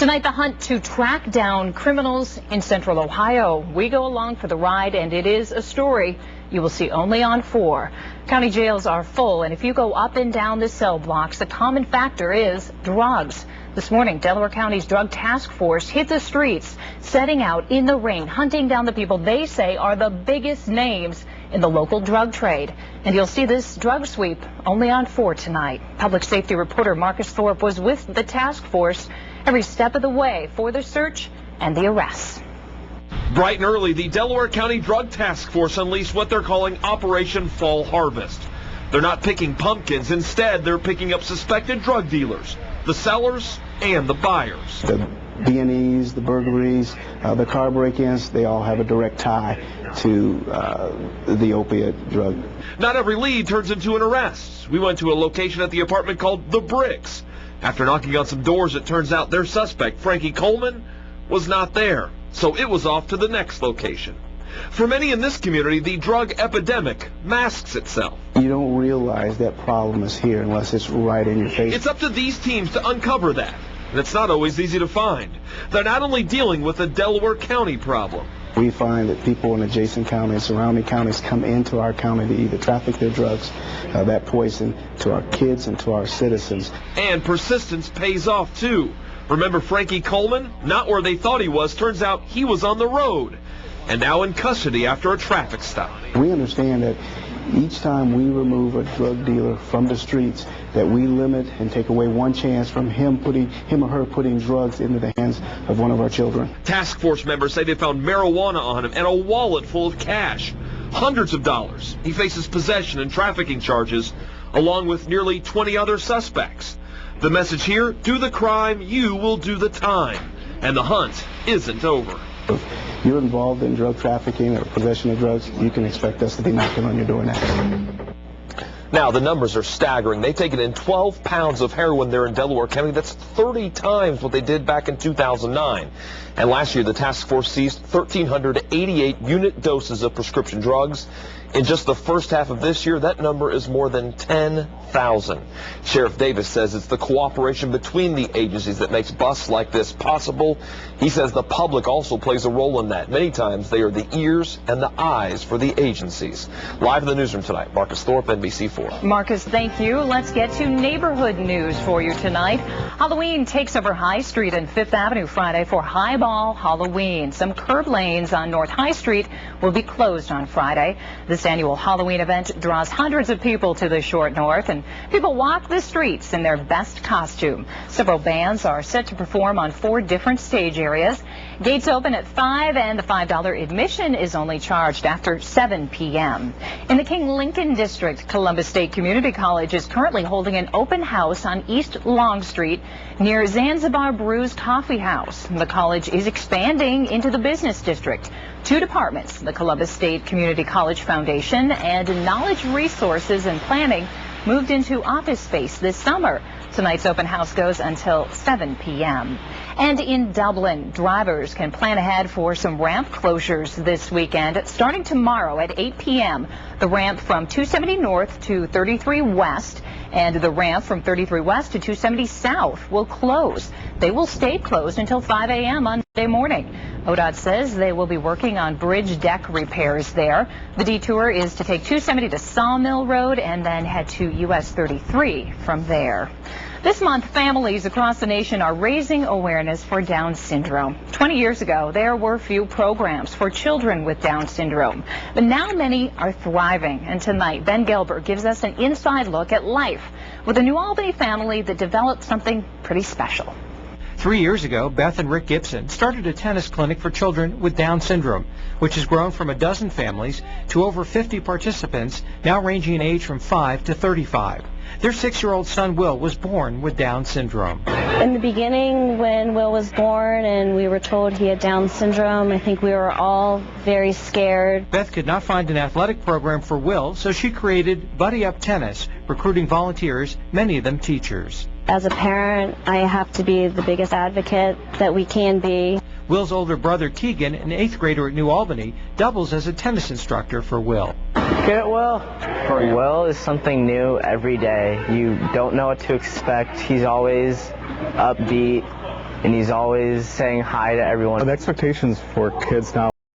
Tonight, the hunt to track down criminals in Central Ohio. We go along for the ride, and it is a story you will see only on 4. County jails are full, and if you go up and down the cell blocks, the common factor is drugs. This morning, Delaware County's Drug Task Force hit the streets, setting out in the rain, hunting down the people they say are the biggest names in the local drug trade. And you'll see this drug sweep only on 4 tonight. Public safety reporter Marcus Thorpe was with the task force every step of the way for the search and the arrests. Bright and early, the Delaware County Drug Task Force unleashed what they're calling Operation Fall Harvest. They're not picking pumpkins. Instead, they're picking up suspected drug dealers, the sellers and the buyers. The B&Es, the burglaries, the car break-ins, they all have a direct tie to the opiate drug. Not every lead turns into an arrest. We went to a location at the apartment called The Bricks. After knocking on some doors, it turns out their suspect, Frankie Coleman, was not there. So it was off to the next location. For many in this community, the drug epidemic masks itself. You don't realize that problem is here unless it's right in your face. It's up to these teams to uncover that, and it's not always easy to find. They're not only dealing with a Delaware County problem. We find that people in adjacent counties, surrounding counties, come into our county to either traffic their drugs, that poison, to our kids and to our citizens. And persistence pays off, too. Remember Frankie Coleman? Not where they thought he was. Turns out he was on the road, and now in custody after a traffic stop. We understand that each time we remove a drug dealer from the streets, that we limit and take away one chance from him or her putting drugs into the hands of one of our children. Task force members say they found marijuana on him and a wallet full of cash, hundreds of dollars. He faces possession and trafficking charges, along with nearly 20 other suspects. The message here, do the crime, you will do the time. And the hunt isn't over. If you're involved in drug trafficking or possession of drugs, you can expect us to be knocking on your door next. Now, the numbers are staggering. They've taken in 12 pounds of heroin there in Delaware County. That's 30 times what they did back in 2009. And last year, the task force seized 1,388 unit doses of prescription drugs. In just the first half of this year, that number is more than 10,000. Sheriff Davis says it's the cooperation between the agencies that makes busts like this possible. He says the public also plays a role in that. Many times they are the ears and the eyes for the agencies. Live in the newsroom tonight, Marcus Thorpe, NBC4. Marcus, thank you. Let's get to neighborhood news for you tonight. Halloween takes over High Street and Fifth Avenue Friday for Highball Halloween. Some curb lanes on North High Street will be closed on Friday. This annual Halloween event draws hundreds of people to the short north, and people walk the streets in their best costume. Several bands are set to perform on 4 different stage areas. Gates open at 5, and the $5 admission is only charged after 7 p.m. In the King Lincoln District, Columbus State Community College is currently holding an open house on East Long Street near Zanzibar Brews Coffee House. The college is expanding into the business district. 2 departments, the Columbus State Community College Foundation and Knowledge Resources and Planning, moved into office space this summer. Tonight's open house goes until 7 p.m. And in Dublin, drivers can plan ahead for some ramp closures this weekend. Starting tomorrow at 8 p.m., the ramp from 270 North to 33 West and the ramp from 33 West to 270 South will close. They will stay closed until 5 a.m. on Monday morning. ODOT says they will be working on bridge deck repairs there. The detour is to take 270 to Sawmill Road and then head to US 33 from there. This month, families across the nation are raising awareness for Down syndrome. 20 years ago, there were few programs for children with Down syndrome, but now many are thriving. And tonight, Ben Gelber gives us an inside look at life with a New Albany family that developed something pretty special. 3 years ago, Beth and Rick Gibson started a tennis clinic for children with Down syndrome, which has grown from a dozen families to over 50 participants, now ranging in age from 5 to 35. Their 6-year-old son, Will, was born with Down syndrome. In the beginning, when Will was born and we were told he had Down syndrome, I think we were all very scared. Beth could not find an athletic program for Will, so she created Buddy Up Tennis, recruiting volunteers, many of them teachers. As a parent, I have to be the biggest advocate that we can be. Will's older brother, Keegan, an 8th grader at New Albany, doubles as a tennis instructor for Will. Get it, Will? Will is something new every day. You don't know what to expect. He's always upbeat, and he's always saying hi to everyone. The expectations for kids now